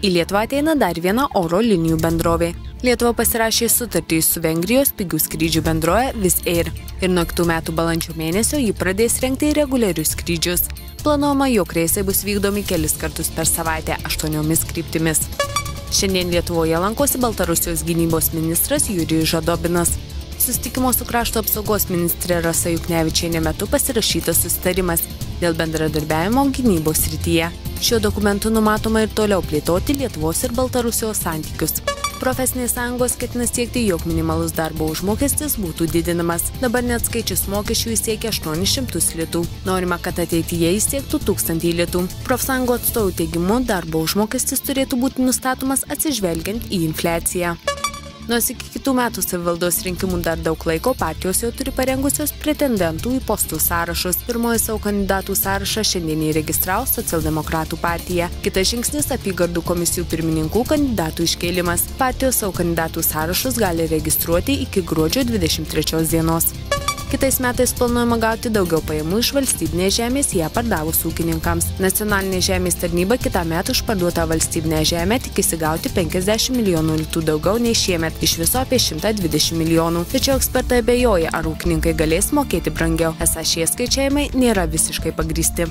Į Lietuvą ateina dar viena oro linijų bendrovė. Lietuva pasirašė sutartį su Vengrijos pigių skrydžių bendrovė Wizz Air ir nuo kitų metų balandžio mėnesio ji pradės rengti reguliarius skrydžius. Planuojama, jog reisai bus vykdomi kelis kartus per savaitę 8 kryptimis. Šiandien Lietuvoje lankosi Baltarusijos gynybos ministras Jurijus Žadobinas. Susitikimo su krašto apsaugos ministrė Rasa Juknevičienė metu pasirašytas susitarimas dėl bendradarbiavimo gynybos srityje. Šiuo dokumentu numatoma ir toliau plėtoti Lietuvos ir Baltarusijos santykius. Profesinės sąjungos ketina siekti, jog minimalus darbo užmokestis būtų didinamas. Dabar net skaičius mokesčių jis siekia 800 litų. Norima, kad ateityje jis siektų 1000 litų. Profsąjungų atstovų teigimu, darbo užmokestis turėtų būti nustatomas atsižvelgiant į infliaciją. Nors iki kitų metų savivaldos rinkimų dar daug laiko, partijos jau turi parengusios pretendentų į postų sąrašus. Pirmoji savo kandidatų sąrašą šiandien įregistravo Socialdemokratų partija. Kitas žingsnis – apygardų komisijų pirmininkų kandidatų iškėlimas. Partijos savo kandidatų sąrašus gali registruoti iki gruodžio 23 dienos. Kitais metais planuojama gauti daugiau pajamų iš valstybinės žemės ją pardavus ūkininkams. Nacionalinė žemės tarnyba kitąmet už parduotą valstybinę žemę tikisi gauti 50 milijonų litų daugiau nei šiemet, iš viso apie 120 milijonų. Tačiau ekspertai abejoja, ar ūkininkai galės mokėti brangiau, esą šie skaičiavimai nėra visiškai pagrįsti.